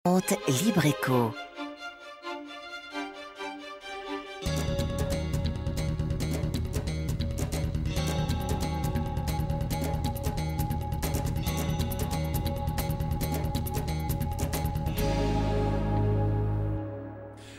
Libre Écho.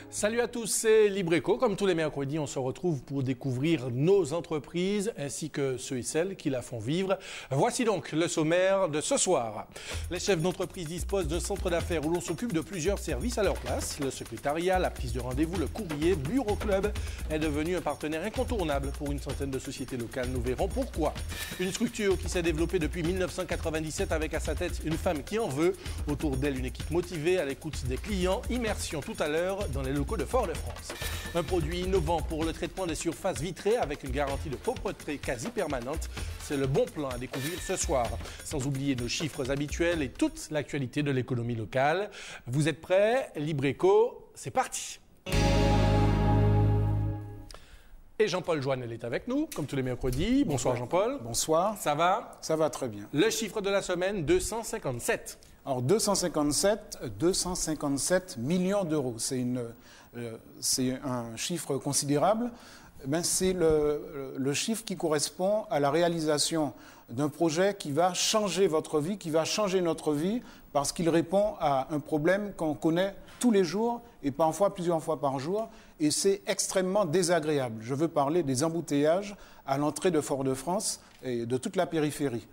Salut à tous, c'est Libre Écho. Comme tous les mercredis, on se retrouve pour découvrir nos entreprises ainsi que ceux et celles qui la font vivre. Voici donc le sommaire de ce soir. Les chefs d'entreprise disposent d'un centre d'affaires où l'on s'occupe de plusieurs services à leur place. Le secrétariat, la prise de rendez-vous, le courrier, Bureau Club est devenu un partenaire incontournable pour une centaine de sociétés locales. Nous verrons pourquoi. Une structure qui s'est développée depuis 1997 avec à sa tête une femme qui en veut. Autour d'elle, une équipe motivée à l'écoute des clients. Immersion tout à l'heure dans les locaux de Fort-de-France. Un produit innovant pour le traitement des surfaces vitrées avec une garantie de propreté quasi permanente. C'est le bon plan à découvrir ce soir. Sans oublier nos chiffres habituels et toute l'actualité de l'économie locale. Vous êtes prêts? Libre Écho, c'est parti! Et Jean-Paul Joannel est avec nous, comme tous les mercredis. Bonsoir Jean-Paul. Bonsoir. Ça va? Ça va très bien. Le chiffre de la semaine, 257. Alors 257 millions d'euros, c'est un chiffre considérable. C'est le chiffre qui correspond à la réalisation d'un projet qui va changer votre vie, qui va changer notre vie, parce qu'il répond à un problème qu'on connaît tous les jours et parfois plusieurs fois par jour, et c'est extrêmement désagréable. Je veux parler des embouteillages à l'entrée de Fort-de-France et de toute la périphérie.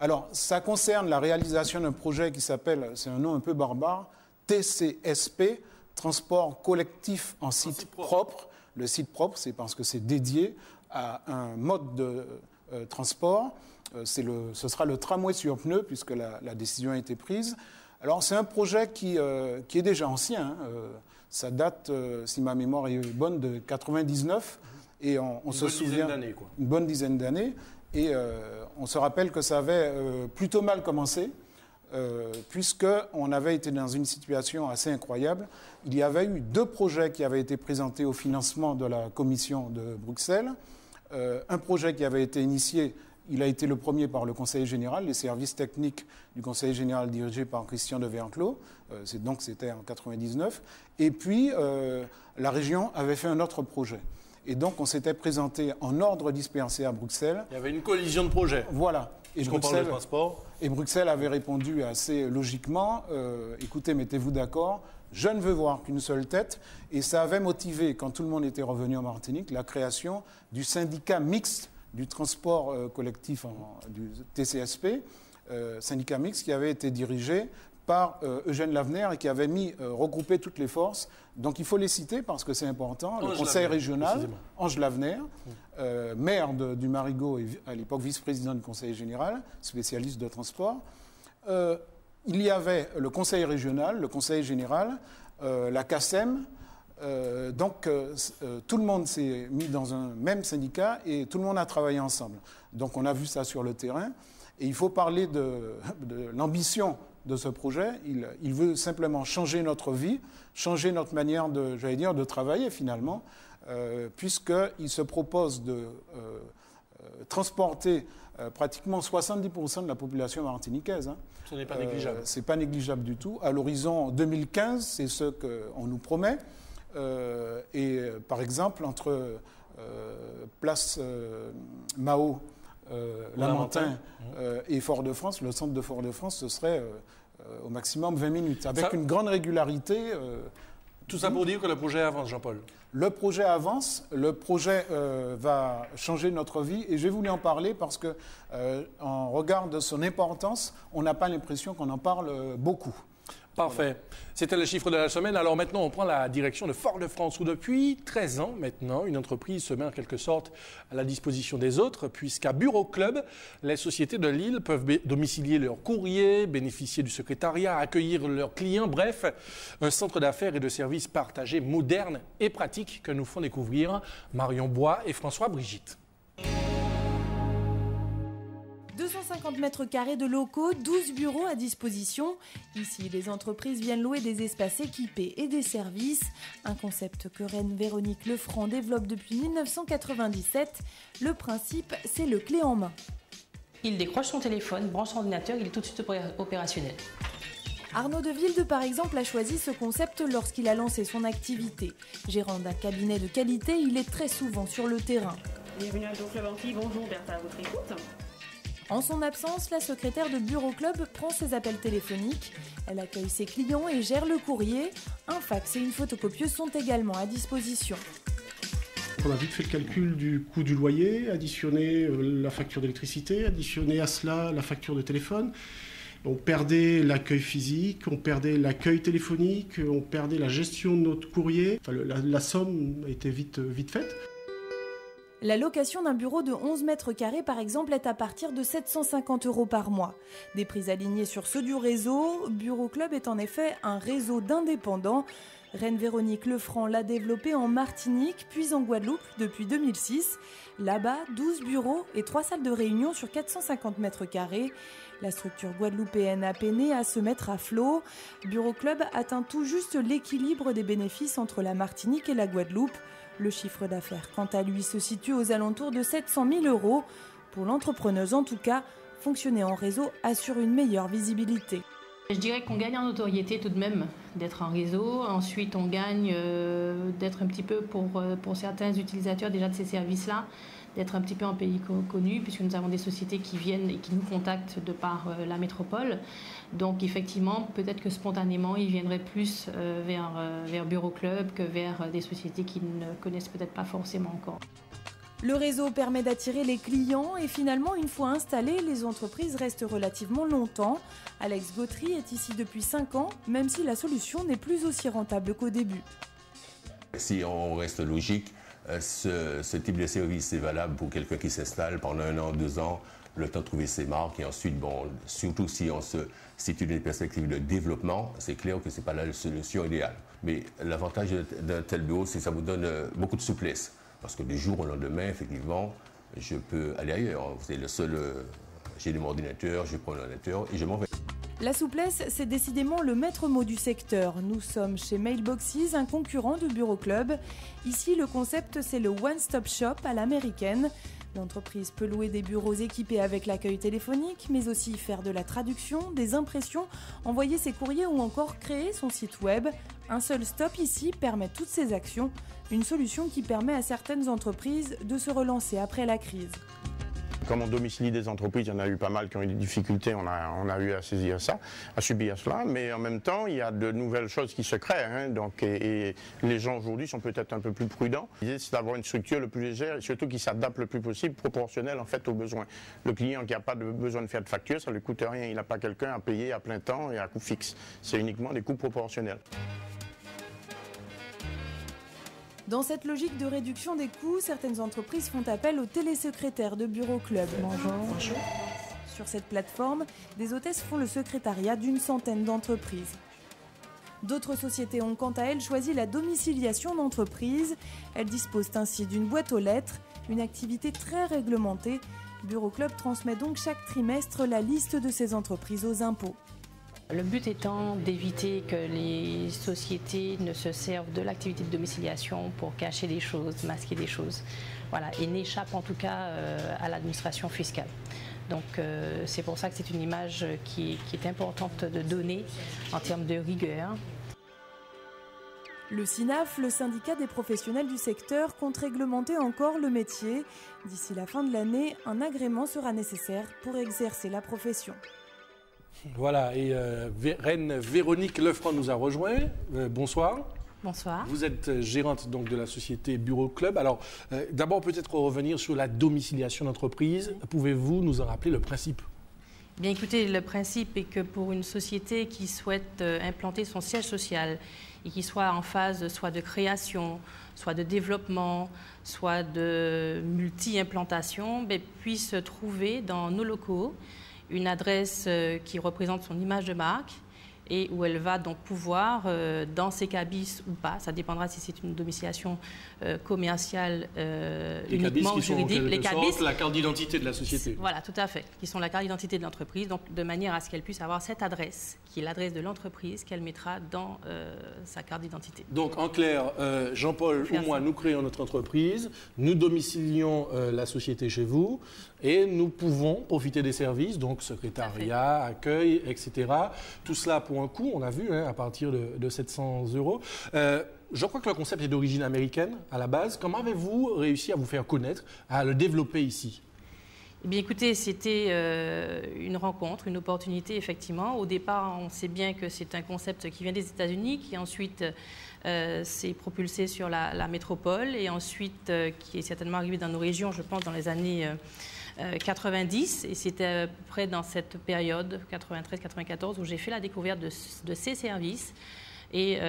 Alors, ça concerne la réalisation d'un projet qui s'appelle, c'est un nom un peu barbare, TCSP, Transport collectif en site propre. Le site propre, c'est parce que c'est dédié à un mode de transport. Ce sera le tramway sur pneus, puisque la décision a été prise. Alors, c'est un projet qui est déjà ancien. Ça date, si ma mémoire est bonne, de 99. Et on se souvient... Une bonne dizaine d'années. Et on se rappelle que ça avait plutôt mal commencé, puisqu'on avait été dans une situation assez incroyable. Il y avait eu 2 projets qui avaient été présentés au financement de la Commission de Bruxelles. Un projet qui avait été initié, il a été le premier par le Conseil général, les services techniques du Conseil général dirigés par Christian de Verclos, donc c'était en 99. Et puis, la région avait fait un autre projet. Et donc, on s'était présenté en ordre dispersé à Bruxelles. Il y avait une collision de projets. Voilà. Et Bruxelles avait répondu assez logiquement, écoutez, mettez-vous d'accord, je ne veux voir qu'une seule tête. Et ça avait motivé, quand tout le monde était revenu en Martinique, la création du syndicat mixte du transport collectif du TCSP, syndicat mixte qui avait été dirigé par Eugène Lavener et qui avait regroupé toutes les forces. Donc il faut les citer parce que c'est important. Le conseil régional, Ange Lavener, maire du Marigot et à l'époque vice-président du conseil général, spécialiste de transport. Il y avait le conseil régional, le conseil général, la CACEM. Donc tout le monde s'est mis dans un même syndicat et tout le monde a travaillé ensemble. Donc on a vu ça sur le terrain. Et il faut parler de l'ambition de ce projet. Il veut simplement changer notre vie, changer notre manière de travailler finalement, puisqu'il se propose de transporter pratiquement 70% de la population martiniquaise. Ce n'est pas négligeable. C'est pas négligeable du tout. À l'horizon 2015, c'est ce qu'on nous promet. Et par exemple, entre place Mao, Lamentin et Fort-de-France, le centre de Fort-de-France, ce serait au maximum 20 minutes, avec une grande régularité. Tout ça pour dire que le projet avance, Jean-Paul. Le projet avance, le projet va changer notre vie, et je vais vous en parler parce que, en regard de son importance, on n'a pas l'impression qu'on en parle beaucoup. Parfait. C'était le chiffre de la semaine. Alors maintenant, on prend la direction de Fort-de-France où depuis 13 ans maintenant, une entreprise se met en quelque sorte à la disposition des autres puisqu'à Bureau Club, les sociétés de l'île peuvent domicilier leurs courriers, bénéficier du secrétariat, accueillir leurs clients. Bref, un centre d'affaires et de services partagés moderne et pratique que nous font découvrir Marion Bois et François Brigitte. 250 mètres carrés de locaux, 12 bureaux à disposition. Ici, les entreprises viennent louer des espaces équipés et des services. Un concept que Reine Véronique Lefranc développe depuis 1997. Le principe, c'est le clé en main. Il décroche son téléphone, branche son ordinateur, il est tout de suite opérationnel. Arnaud de Wilde, par exemple, a choisi ce concept lorsqu'il a lancé son activité. Gérant d'un cabinet de qualité, il est très souvent sur le terrain. Bienvenue à Club Antilles, bonjour Bertha, à votre écoute. En son absence, la secrétaire de Bureau Club prend ses appels téléphoniques. Elle accueille ses clients et gère le courrier. Un fax et une photocopieuse sont également à disposition. On a vite fait le calcul du coût du loyer, additionné la facture d'électricité, additionné à cela la facture de téléphone. On perdait l'accueil physique, on perdait l'accueil téléphonique, on perdait la gestion de notre courrier. Enfin, la somme était vite faite. La location d'un bureau de 11 mètres carrés, par exemple, est à partir de 750 € par mois. Des prix alignés sur ceux du réseau, Bureau Club est en effet un réseau d'indépendants. Reine Véronique Lefranc l'a développé en Martinique, puis en Guadeloupe depuis 2006. Là-bas, 12 bureaux et 3 salles de réunion sur 450 mètres carrés. La structure guadeloupéenne a peiné à se mettre à flot. Bureau Club atteint tout juste l'équilibre des bénéfices entre la Martinique et la Guadeloupe. Le chiffre d'affaires, quant à lui, se situe aux alentours de 700 000 €. Pour l'entrepreneuse en tout cas, fonctionner en réseau assure une meilleure visibilité. Je dirais qu'on gagne en notoriété tout de même d'être en réseau. Ensuite, on gagne d'être un petit peu pour certains utilisateurs déjà de ces services-là, d'être un petit peu en pays connu, puisque nous avons des sociétés qui viennent et qui nous contactent de par la métropole. Donc effectivement, peut-être que spontanément, ils viendraient plus vers Bureau Club que vers des sociétés qui ne connaissent peut-être pas forcément encore. Le réseau permet d'attirer les clients et finalement, une fois installées, les entreprises restent relativement longtemps. Alex Gautry est ici depuis 5 ans, même si la solution n'est plus aussi rentable qu'au début. Si on reste logique, ce type de service est valable pour quelqu'un qui s'installe pendant 1 an, 2 ans, le temps de trouver ses marques et ensuite, bon, surtout si on se situe dans une perspective de développement, c'est clair que ce n'est pas la solution idéale. Mais l'avantage d'un tel bureau, c'est que ça vous donne beaucoup de souplesse. Parce que du jour au lendemain, effectivement, je peux aller ailleurs. C'est le seul. J'ai mon ordinateur, je prends l'ordinateur et je m'en vais. La souplesse, c'est décidément le maître mot du secteur. Nous sommes chez Mailboxes, un concurrent de Bureau Club. Ici, le concept, c'est le one-stop shop à l'américaine. L'entreprise peut louer des bureaux équipés avec l'accueil téléphonique, mais aussi faire de la traduction, des impressions, envoyer ses courriers ou encore créer son site web. Un seul stop ici permet toutes ces actions, une solution qui permet à certaines entreprises de se relancer après la crise. Comme on domicilie des entreprises, il y en a eu pas mal qui ont eu des difficultés, on a eu à saisir ça, à subir cela, mais en même temps, il y a de nouvelles choses qui se créent, hein, donc, et les gens aujourd'hui sont peut-être un peu plus prudents. L'idée, c'est d'avoir une structure le plus légère et surtout qui s'adapte le plus possible, proportionnelle en fait aux besoins. Le client qui n'a pas besoin de faire de facture, ça ne lui coûte rien, il n'a pas quelqu'un à payer à plein temps et à coût fixe. C'est uniquement des coûts proportionnels. Dans cette logique de réduction des coûts, certaines entreprises font appel aux télésecrétaires de Bureau Club. Bonjour. Sur cette plateforme, des hôtesses font le secrétariat d'une centaine d'entreprises. D'autres sociétés ont quant à elles choisi la domiciliation d'entreprises. Elles disposent ainsi d'une boîte aux lettres, une activité très réglementée. Bureau Club transmet donc chaque trimestre la liste de ces entreprises aux impôts. Le but étant d'éviter que les sociétés ne se servent de l'activité de domiciliation pour cacher des choses, masquer des choses, voilà, et n'échappent en tout cas à l'administration fiscale. Donc c'est pour ça que c'est une image qui est importante de donner en termes de rigueur. Le SINAF, le syndicat des professionnels du secteur, compte réglementer encore le métier. D'ici la fin de l'année, un agrément sera nécessaire pour exercer la profession. Voilà, et Reine Véronique Lefranc nous a rejoint. Bonsoir. Bonsoir. Vous êtes gérante donc de la société Bureau Club. Alors, d'abord peut-être revenir sur la domiciliation d'entreprise. Pouvez-vous nous en rappeler le principe ? Bien écoutez, le principe est que pour une société qui souhaite implanter son siège social et qui soit en phase soit de création, soit de développement, soit de multi-implantation, puisse trouver dans nos locaux une adresse qui représente son image de marque et où elle va donc pouvoir, dans ses cabis ou pas, ça dépendra si c'est une domiciliation commerciale uniquement ou juridique. Les cabis, la carte d'identité de la société. Voilà, tout à fait, qui sont la carte d'identité de l'entreprise, donc de manière à ce qu'elle puisse avoir cette adresse, qui est l'adresse de l'entreprise, qu'elle mettra dans sa carte d'identité. Donc en clair, Jean-Paul ou moi, nous créons notre entreprise, nous domicilions la société chez vous et nous pouvons profiter des services, donc secrétariat, accueil, etc. Tout cela pour également un coût, on a vu, à partir de 700 €. Je crois que le concept est d'origine américaine à la base. Comment avez-vous réussi à vous faire connaître, à le développer ici? Eh bien, écoutez, c'était une rencontre, une opportunité, effectivement. Au départ, on sait bien que c'est un concept qui vient des États-Unis, qui ensuite s'est propulsé sur la métropole et ensuite qui est certainement arrivé dans nos régions, je pense, dans les années 90. Et c'était à peu près dans cette période, 93-94, où j'ai fait la découverte de ces services et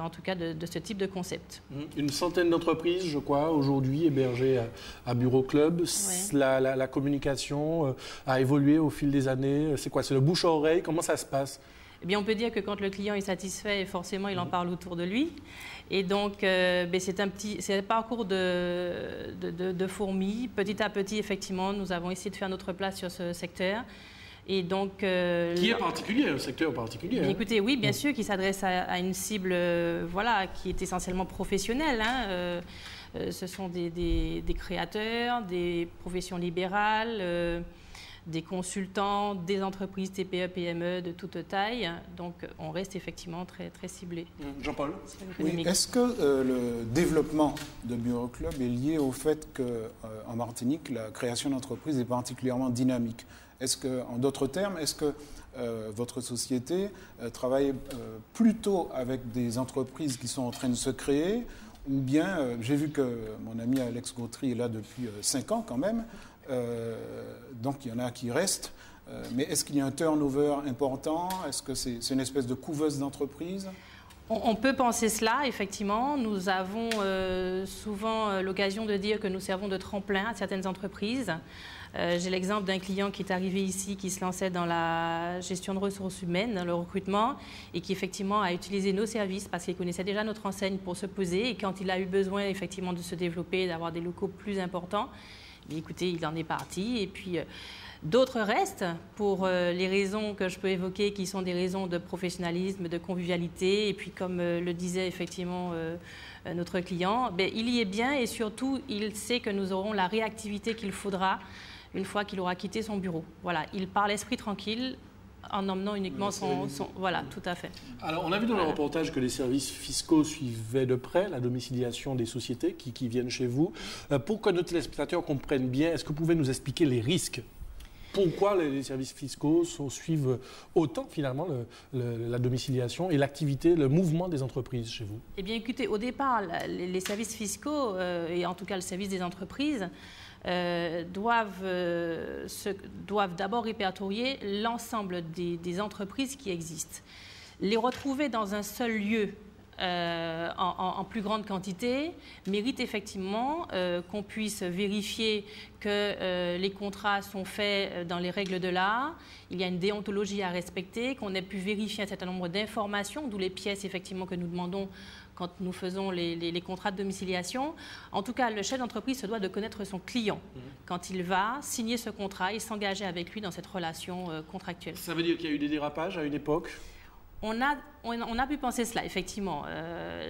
en tout cas de ce type de concept. Une centaine d'entreprises, je crois, aujourd'hui hébergées à Bureau Club. Ouais. La communication a évolué au fil des années. C'est quoi? C'est le bouche à oreille? Comment ça se passe? Eh bien, on peut dire que quand le client est satisfait, forcément, il en parle autour de lui. Et donc, c'est un parcours de fourmis. Petit à petit, effectivement, nous avons essayé de faire notre place sur ce secteur. Et donc, qui est particulier, un secteur particulier. Écoutez, oui, bien sûr, qui s'adresse à une cible qui est essentiellement professionnelle. Ce sont des créateurs, des professions libérales, des consultants, des entreprises TPE, PME de toute taille. Donc, on reste effectivement très, très ciblé. Jean-Paul? Oui. Est-ce que le développement de Bureau Club est lié au fait qu'en Martinique, la création d'entreprises est particulièrement dynamique? Est-ce que, en d'autres termes, est-ce que votre société travaille plutôt avec des entreprises qui sont en train de se créer, ou bien, j'ai vu que mon ami Alex Gautry est là depuis 5 ans quand même, donc il y en a qui restent, mais est-ce qu'il y a un turnover important? Est-ce que c'est une espèce de couveuse d'entreprises? On peut penser cela, effectivement. Nous avons souvent l'occasion de dire que nous servons de tremplin à certaines entreprises. J'ai l'exemple d'un client qui est arrivé ici, qui se lançait dans la gestion de ressources humaines, dans le recrutement, et qui effectivement a utilisé nos services parce qu'il connaissait déjà notre enseigne pour se poser. Et quand il a eu besoin effectivement de se développer, d'avoir des locaux plus importants, écoutez, il en est parti. Et puis d'autres restent pour les raisons que je peux évoquer, qui sont des raisons de professionnalisme, de convivialité. Et puis comme le disait effectivement notre client, il y est bien et surtout il sait que nous aurons la réactivité qu'il faudra une fois qu'il aura quitté son bureau. Voilà, il part l'esprit tranquille en emmenant uniquement son... Voilà, tout à fait. Alors, on a vu dans le reportage que les services fiscaux suivaient de près la domiciliation des sociétés qui viennent chez vous. Pour que nos téléspectateurs comprennent bien, est-ce que vous pouvez nous expliquer les risques? Pourquoi les services fiscaux suivent autant, finalement, la domiciliation et l'activité, le mouvement des entreprises chez vous? Eh bien, écoutez, au départ, les services fiscaux, et en tout cas le service des entreprises, doivent d'abord répertorier l'ensemble des entreprises qui existent. Les retrouver dans un seul lieu en plus grande quantité mérite effectivement qu'on puisse vérifier que les contrats sont faits dans les règles de l'art. Il y a une déontologie à respecter, qu'on ait pu vérifier un certain nombre d'informations, d'où les pièces effectivement que nous demandons quand nous faisons les contrats de domiciliation. En tout cas, le chef d'entreprise se doit de connaître son client quand il va signer ce contrat et s'engager avec lui dans cette relation contractuelle. Ça veut dire qu'il y a eu des dérapages à une époque? On a pu penser cela, effectivement.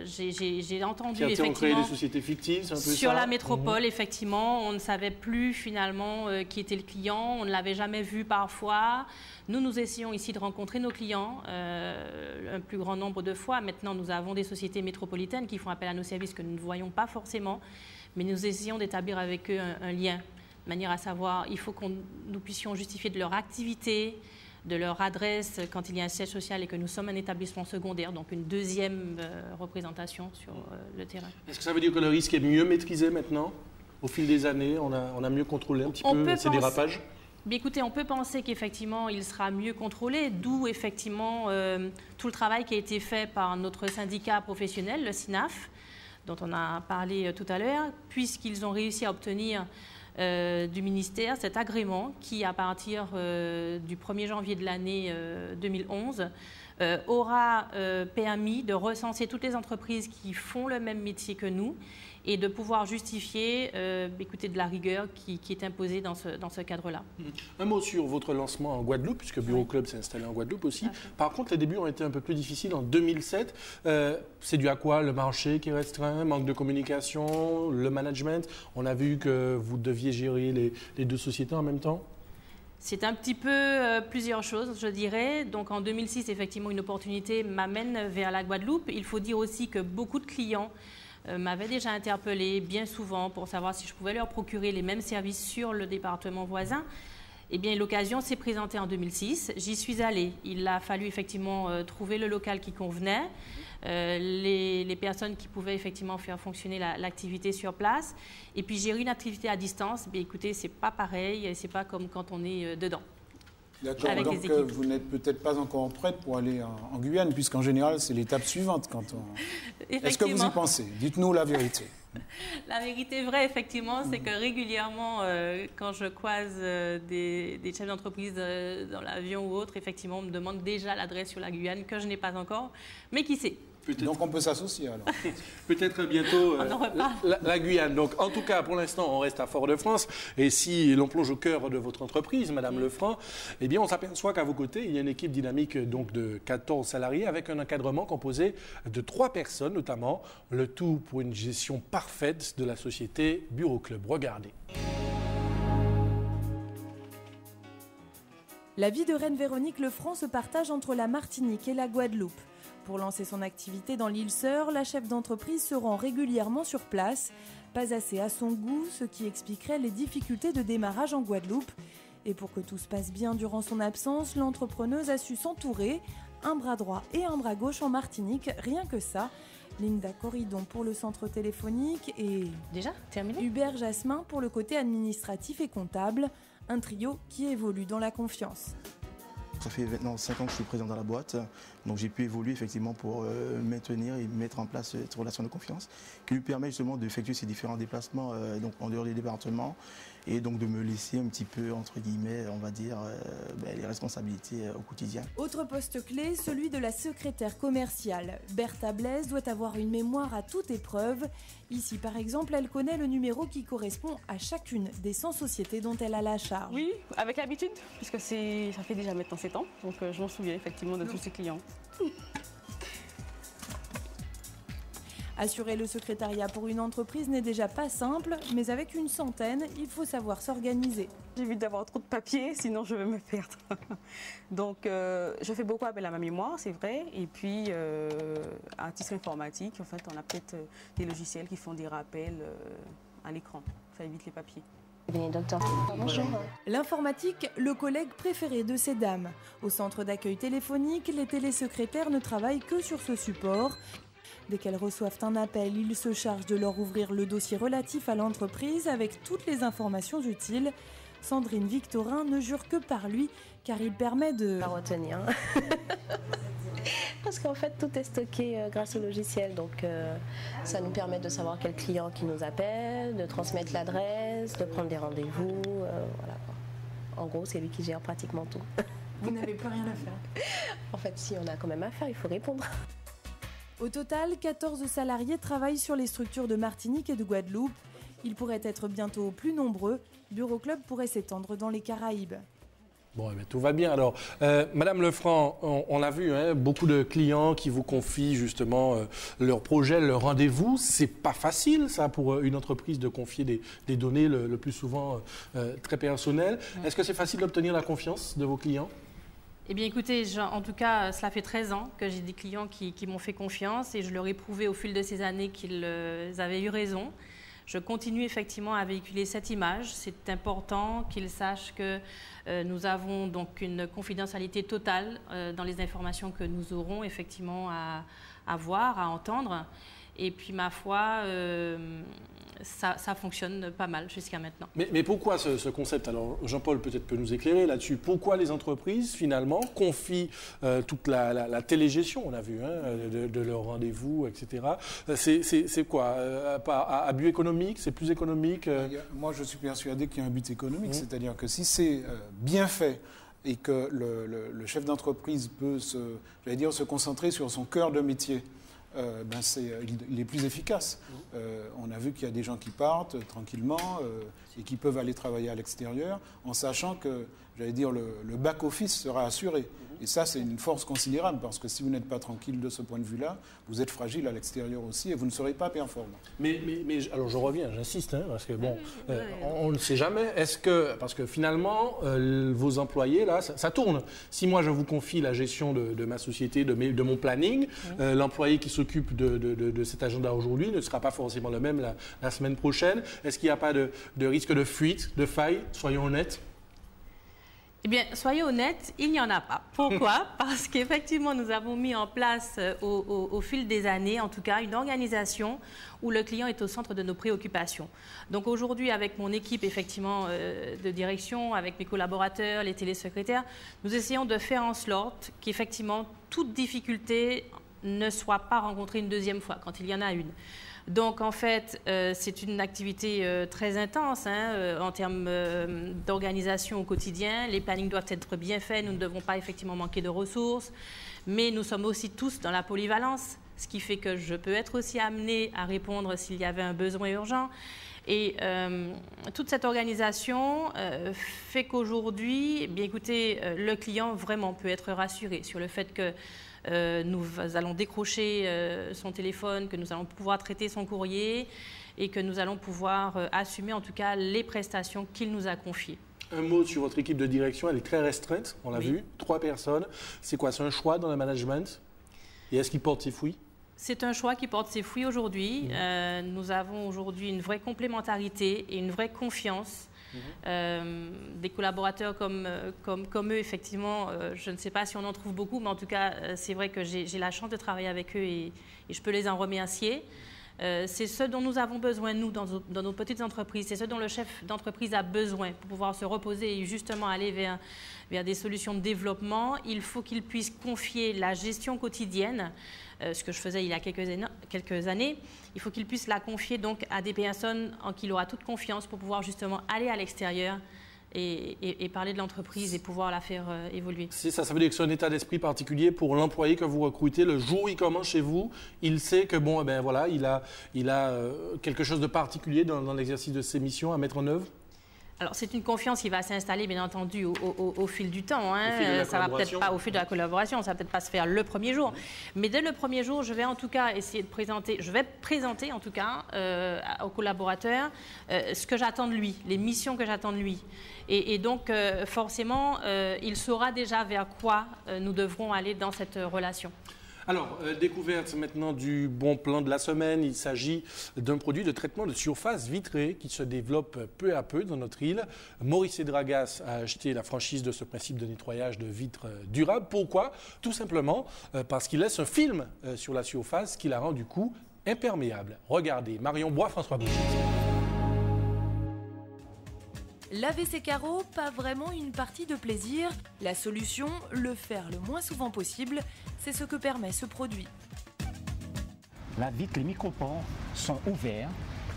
J'ai entendu, qui effectivement... ont créé des sociétés fictives, c'est un peu ça? Sur la métropole, effectivement, on ne savait plus, finalement, qui était le client. On ne l'avait jamais vu parfois. Nous essayons ici de rencontrer nos clients un plus grand nombre de fois. Maintenant, nous avons des sociétés métropolitaines qui font appel à nos services que nous ne voyons pas forcément. Mais nous essayons d'établir avec eux un lien, de manière à savoir, il faut que nous puissions justifier de leur activité, de leur adresse quand il y a un siège social et que nous sommes un établissement secondaire, donc une deuxième représentation sur le terrain. Est-ce que ça veut dire que le risque est mieux maîtrisé maintenant? Au fil des années, on a mieux contrôlé un petit peu ces dérapages? Bien, écoutez, on peut penser qu'effectivement, il sera mieux contrôlé, d'où effectivement tout le travail qui a été fait par notre syndicat professionnel, le SINAF, dont on a parlé tout à l'heure, puisqu'ils ont réussi à obtenir du ministère cet agrément qui, à partir du 1er janvier de l'année 2011, aura permis de recenser toutes les entreprises qui font le même métier que nous et de pouvoir justifier écoutez, de la rigueur qui est imposée dans ce cadre-là. Un mot sur votre lancement en Guadeloupe, puisque Bureau Club s'est installé en Guadeloupe aussi. Par contre, les débuts ont été un peu plus difficiles en 2007. C'est dû à quoi? Le marché qui est restreint, manque de communication, le management? On a vu que vous deviez gérer les deux sociétés en même temps? C'est un petit peu plusieurs choses, je dirais. Donc en 2006, effectivement, une opportunité m'amène vers la Guadeloupe. Il faut dire aussi que beaucoup de clients m'avaient déjà interpellé bien souvent pour savoir si je pouvais leur procurer les mêmes services sur le département voisin. Eh bien, l'occasion s'est présentée en 2006. J'y suis allée. Il a fallu effectivement trouver le local qui convenait, les personnes qui pouvaient effectivement faire fonctionner l'activité sur place. Et puis, gérer une activité à distance, bien, écoutez, c'est pas pareil, c'est pas comme quand on est dedans. D'accord, donc vous n'êtes peut-être pas encore prête pour aller en Guyane, puisqu'en général, c'est l'étape suivante quand on... Est-ce que vous y pensez? Dites-nous la vérité. La vérité vraie, effectivement, c'est que régulièrement, quand je croise des chefs d'entreprise dans l'avion ou autre, effectivement, on me demande déjà l'adresse sur la Guyane, que je n'ai pas encore, mais qui sait. Donc on peut s'associer alors. Peut-être bientôt la Guyane. Donc en tout cas, pour l'instant, on reste à Fort-de-France. Et si l'on plonge au cœur de votre entreprise, Madame Lefranc, eh bien on s'aperçoit qu'à vos côtés, il y a une équipe dynamique donc, de 14 salariés avec un encadrement composé de 3 personnes notamment. Le tout pour une gestion parfaite de la société Bureau Club. Regardez. La vie de Reine Véronique Lefranc se partage entre la Martinique et la Guadeloupe. Pour lancer son activité dans l'île Sœur, la chef d'entreprise se rend régulièrement sur place. Pas assez à son goût, ce qui expliquerait les difficultés de démarrage en Guadeloupe. Et pour que tout se passe bien durant son absence, l'entrepreneuse a su s'entourer. Un bras droit et un bras gauche en Martinique, rien que ça. Linda Corridon pour le centre téléphonique et... Déjà terminé ? Hubert Jasmin pour le côté administratif et comptable. Un trio qui évolue dans la confiance. Ça fait maintenant 5 ans que je suis présent dans la boîte, donc j'ai pu évoluer effectivement pour maintenir et mettre en place cette relation de confiance qui lui permet justement d'effectuer ces différents déplacements donc en dehors des départements et donc de me laisser un petit peu, entre guillemets, on va dire, les responsabilités au quotidien. Autre poste clé, celui de la secrétaire commerciale. Bertha Blaise doit avoir une mémoire à toute épreuve. Ici, par exemple, elle connaît le numéro qui correspond à chacune des 100 sociétés dont elle a la charge. Oui, avec l'habitude, puisque ça fait déjà maintenant 7 ans, donc je m'en souviens effectivement de tous ces clients. Assurer le secrétariat pour une entreprise n'est déjà pas simple, mais avec une centaine, il faut savoir s'organiser. J'évite d'avoir trop de papier, sinon je vais me perdre. Donc je fais beaucoup appel à ma mémoire, c'est vrai, et puis à titre informatique, en fait, on a peut-être des logiciels qui font des rappels à l'écran, ça évite les papiers. Bonjour. L'informatique, le collègue préféré de ces dames. Au centre d'accueil téléphonique, les télésecrétaires ne travaillent que sur ce support. Dès qu'elles reçoivent un appel, ils se chargent de leur ouvrir le dossier relatif à l'entreprise avec toutes les informations utiles. Sandrine Victorin ne jure que par lui, car il permet de... Pas retenir. Parce qu'en fait, tout est stocké grâce au logiciel. Donc, ça nous permet de savoir quel client qui nous appelle, de transmettre l'adresse, de prendre des rendez-vous. Voilà. En gros, c'est lui qui gère pratiquement tout. Vous n'avez plus rien à faire. En fait, si, on a quand même à faire, il faut répondre. Au total, 14 salariés travaillent sur les structures de Martinique et de Guadeloupe. Ils pourraient être bientôt plus nombreux. Bureau Club pourrait s'étendre dans les Caraïbes. Bon, tout va bien. Alors, Madame Lefranc, on a vu beaucoup de clients qui vous confient justement leurs projets, leurs rendez-vous. C'est pas facile, ça, pour une entreprise de confier des données le plus souvent très personnelles. Est-ce que c'est facile d'obtenir la confiance de vos clients ? Eh bien, écoutez, en tout cas, cela fait 13 ans que j'ai des clients qui m'ont fait confiance et je leur ai prouvé au fil de ces années qu'ils avaient eu raison. Je continue effectivement à véhiculer cette image. C'est important qu'ils sachent que nous avons donc une confidentialité totale dans les informations que nous aurons effectivement à voir, à entendre. Et puis, ma foi, ça fonctionne pas mal jusqu'à maintenant. Mais pourquoi ce concept? Alors, Jean-Paul peut-être peut nous éclairer là-dessus. Pourquoi les entreprises, finalement, confient toute la télégestion, on a vu, de leurs rendez-vous, etc. C'est quoi? À but économique? C'est plus économique? Moi, je suis persuadé qu'il y a un but économique. C'est-à-dire que si c'est bien fait et que le chef d'entreprise peut se concentrer sur son cœur de métier, il est plus efficace. On a vu qu'il y a des gens qui partent tranquillement et qui peuvent aller travailler à l'extérieur en sachant que j'allais dire, le back-office sera assuré. Et ça, c'est une force considérable, parce que si vous n'êtes pas tranquille de ce point de vue-là, vous êtes fragile à l'extérieur aussi et vous ne serez pas performant. Mais alors je reviens, j'insiste, hein, parce que bon, on ne sait jamais. Est-ce que, parce que finalement, vos employés, là, ça tourne. Si moi, je vous confie la gestion de ma société, de mon planning, l'employé qui s'occupe de cet agenda aujourd'hui ne sera pas forcément le même la semaine prochaine. Est-ce qu'il n'y a pas de risque de fuite, de faille? Soyons honnêtes. Eh bien, soyez honnêtes, il n'y en a pas. Pourquoi? Parce qu'effectivement, nous avons mis en place au fil des années, en tout cas, une organisation où le client est au centre de nos préoccupations. Donc aujourd'hui, avec mon équipe effectivement de direction, avec mes collaborateurs, les télésecrétaires, nous essayons de faire en sorte qu'effectivement, toute difficulté ne soit pas rencontrée une deuxième fois, quand il y en a une. Donc, en fait, c'est une activité très intense en termes d'organisation au quotidien. Les plannings doivent être bien faits. Nous ne devons pas effectivement manquer de ressources. Mais nous sommes aussi tous dans la polyvalence, ce qui fait que je peux être aussi amenée à répondre s'il y avait un besoin urgent. Et toute cette organisation fait qu'aujourd'hui, bien écoutez, le client vraiment peut être rassuré sur le fait que nous allons décrocher son téléphone, que nous allons pouvoir traiter son courrier et que nous allons pouvoir assumer en tout cas les prestations qu'il nous a confiées. Un mot sur votre équipe de direction, elle est très restreinte, on l'a vu, 3 personnes. C'est quoi, c'est un choix dans le management? Et est-ce qu'il porte ses fruits? C'est un choix qui porte ses fruits aujourd'hui. Nous avons aujourd'hui une vraie complémentarité et une vraie confiance. Des collaborateurs comme eux, effectivement, je ne sais pas si on en trouve beaucoup, mais en tout cas, c'est vrai que j'ai la chance de travailler avec eux et je peux les en remercier. C'est ce dont nous avons besoin, nous, dans nos petites entreprises. C'est ce dont le chef d'entreprise a besoin pour pouvoir se reposer et justement aller vers des solutions de développement. Il faut qu'il puisse confier la gestion quotidienne, ce que je faisais il y a quelques années. Il faut qu'il puisse la confier donc à des personnes en qui il aura toute confiance pour pouvoir justement aller à l'extérieur et parler de l'entreprise et pouvoir la faire évoluer. C'est ça, ça veut dire que c'est un état d'esprit particulier pour l'employé que vous recrutez. Le jour où il commence chez vous, il sait que bon, eh ben voilà, il a quelque chose de particulier dans l'exercice de ses missions à mettre en œuvre. Alors, c'est une confiance qui va s'installer, bien entendu, au fil du temps. Ça va peut-être pas au fil de la collaboration, ça va peut-être pas se faire le premier jour. Mais dès le premier jour, je vais en tout cas essayer de présenter en tout cas aux collaborateurs ce que j'attends de lui, les missions que j'attends de lui. Et donc, forcément, il saura déjà vers quoi nous devrons aller dans cette relation. Alors, découverte maintenant du bon plan de la semaine. Il s'agit d'un produit de traitement de surface vitrée qui se développe peu à peu dans notre île. Maurice Dragas a acheté la franchise de ce principe de nettoyage de vitres durable. Pourquoi? Tout simplement parce qu'il laisse un film sur la surface qui la rend du coup imperméable. Regardez, Marion Bois-François Brigitte. Laver ses carreaux, pas vraiment une partie de plaisir. La solution, le faire le moins souvent possible, c'est ce que permet ce produit. La vitre, les micropores sont ouverts,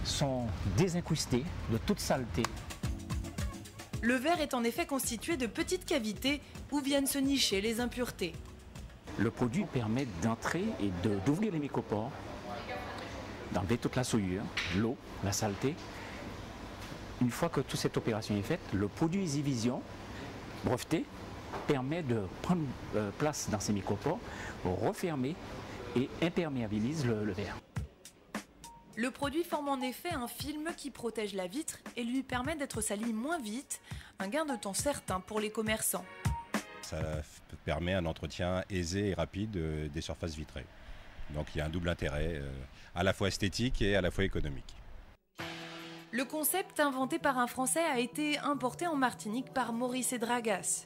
sont désincrustés de toute saleté. Le verre est en effet constitué de petites cavités où viennent se nicher les impuretés. Le produit permet d'entrer et d'ouvrir les micropores, d'enlever toute la souillure, l'eau, la saleté. Une fois que toute cette opération est faite, le produit EasyVision, breveté, permet de prendre place dans ces micropores, refermer et imperméabilise le verre. Le produit forme en effet un film qui protège la vitre et lui permet d'être sali moins vite, un gain de temps certain pour les commerçants. Ça permet un entretien aisé et rapide des surfaces vitrées. Donc il y a un double intérêt, à la fois esthétique et à la fois économique. Le concept inventé par un Français a été importé en Martinique par Maurice Dragas.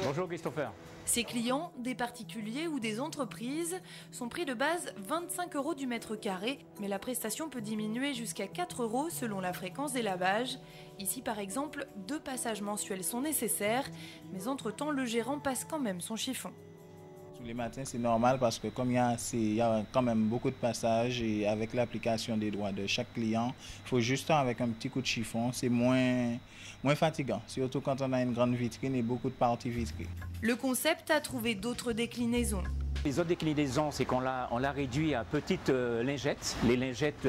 Bonjour Christopher. Ses clients, des particuliers ou des entreprises, sont prix de base 25 € du mètre carré, mais la prestation peut diminuer jusqu'à 4 € selon la fréquence des lavages. Ici par exemple, 2 passages mensuels sont nécessaires, mais entre-temps le gérant passe quand même son chiffon. Tous les matins, c'est normal parce que comme il y a quand même beaucoup de passages et avec l'application des droits de chaque client, il faut juste avec un petit coup de chiffon, c'est moins fatigant, surtout quand on a une grande vitrine et beaucoup de parties vitrées. Le concept a trouvé d'autres déclinaisons. Les autres déclinaisons, c'est qu'on l'a réduit à petites lingettes, les lingettes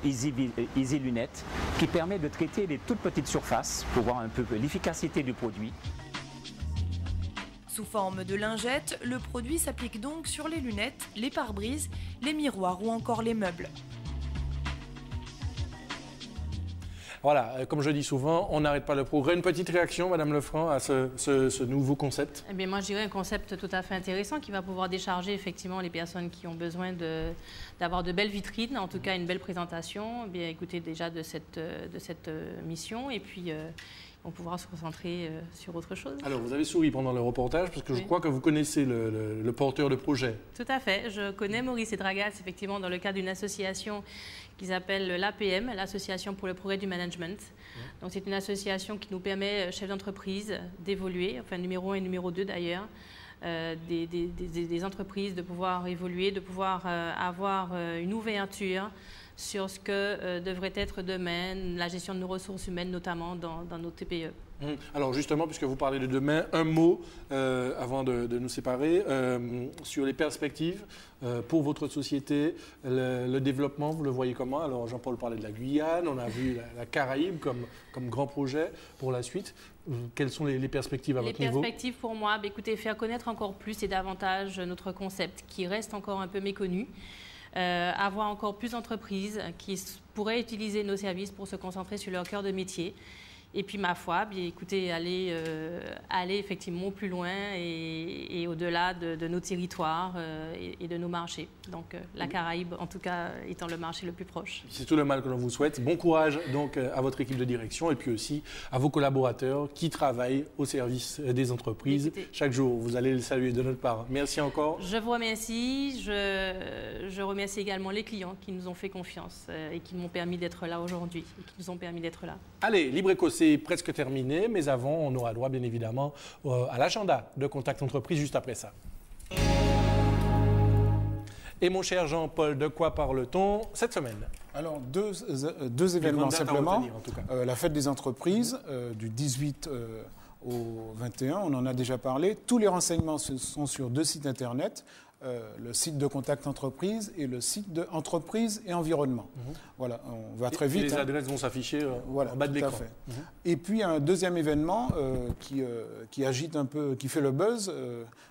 Easy Lunettes, qui permettent de traiter les toutes petites surfaces pour voir un peu l'efficacité du produit. Sous forme de lingettes, le produit s'applique donc sur les lunettes, les pare-brises, les miroirs ou encore les meubles. Voilà, comme je dis souvent, on n'arrête pas le progrès. Une petite réaction, Madame Lefranc, à ce nouveau concept? Eh bien, moi, je dirais un concept tout à fait intéressant qui va pouvoir décharger effectivement les personnes qui ont besoin d'avoir de belles vitrines, en tout cas une belle présentation. Eh bien, écoutez déjà de cette mission et puis on pourra se concentrer sur autre chose. Alors, vous avez souri pendant le reportage parce que je crois que vous connaissez le porteur de projet. Tout à fait. Je connais Maurice Edragas, effectivement, dans le cadre d'une association qu'ils appellent l'APM, l'Association pour le progrès du management. Donc, c'est une association qui nous permet, chefs d'entreprise, d'évoluer, enfin numéro 1 et numéro 2 d'ailleurs, des entreprises, de pouvoir évoluer, de pouvoir avoir une ouverture sur ce que devrait être demain la gestion de nos ressources humaines, notamment dans nos TPE. Alors justement, puisque vous parlez de demain, un mot avant de nous séparer sur les perspectives pour votre société, le développement, vous le voyez comment? Alors Jean-Paul parlait de la Guyane, on a vu la Caraïbe comme grand projet pour la suite. Quelles sont les perspectives à votre niveau? Les perspectives pour moi, écoutez, faire connaître encore plus et davantage notre concept qui reste encore un peu méconnu. Avoir encore plus d'entreprises qui pourraient utiliser nos services pour se concentrer sur leur cœur de métier. Et puis, ma foi, bien, écoutez, aller effectivement plus loin et au-delà de nos territoires et de nos marchés. Donc, la Caraïbe, en tout cas, étant le marché le plus proche. C'est tout le mal que l'on vous souhaite. Bon courage donc à votre équipe de direction et puis aussi à vos collaborateurs qui travaillent au service des entreprises. Écoutez, chaque jour, vous allez le saluer de notre part. Merci encore. Je vous remercie. Je remercie également les clients qui nous ont fait confiance et qui m'ont permis d'être là aujourd'hui et qui nous ont permis d'être là. Allez, LibreEco, c'est presque terminé, mais avant, on aura droit bien évidemment à l'agenda de Contact Entreprise juste après ça. Et mon cher Jean-Paul, de quoi parle-t-on cette semaine? Alors, deux événements simplement. Retenir, en tout cas. La fête des entreprises du 18 au 21, on en a déjà parlé. Tous les renseignements sont sur 2 sites internet. Le site de Contact Entreprise et le site de Entreprise et Environnement. Voilà, on va très vite. Et les adresses vont s'afficher en bas de l'écran. Et puis un deuxième événement qui agite un peu, qui fait le buzz,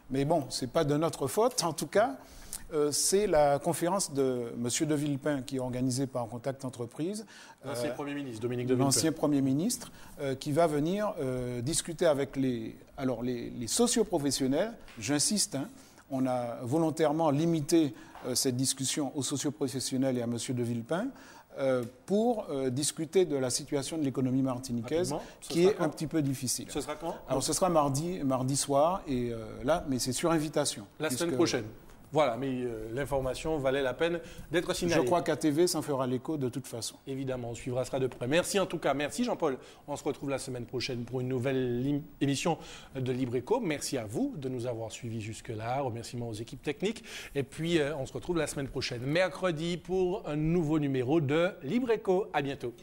mais bon, c'est pas de notre faute en tout cas. C'est la conférence de M. De Villepin qui est organisée par Contact Entreprise. L'ancien Premier ministre, Dominique de Villepin. L'ancien Premier ministre, qui va venir discuter avec les socioprofessionnels. J'insiste, on a volontairement limité cette discussion aux socioprofessionnels et à M. De Villepin pour discuter de la situation de l'économie martiniquaise, qui est un petit peu difficile. Ce sera quand? Alors, ce sera mardi soir, et là, mais c'est sur invitation. La semaine prochaine. Voilà, mais l'information valait la peine d'être signalée. Je crois qu'à TV, ça en fera l'écho de toute façon. Évidemment, on suivra cela de près. Merci en tout cas. Merci Jean-Paul. On se retrouve la semaine prochaine pour une nouvelle émission de LibreEco. Merci à vous de nous avoir suivis jusque-là. Remerciements aux équipes techniques. Et puis, on se retrouve la semaine prochaine, mercredi, pour un nouveau numéro de LibreEco. À bientôt.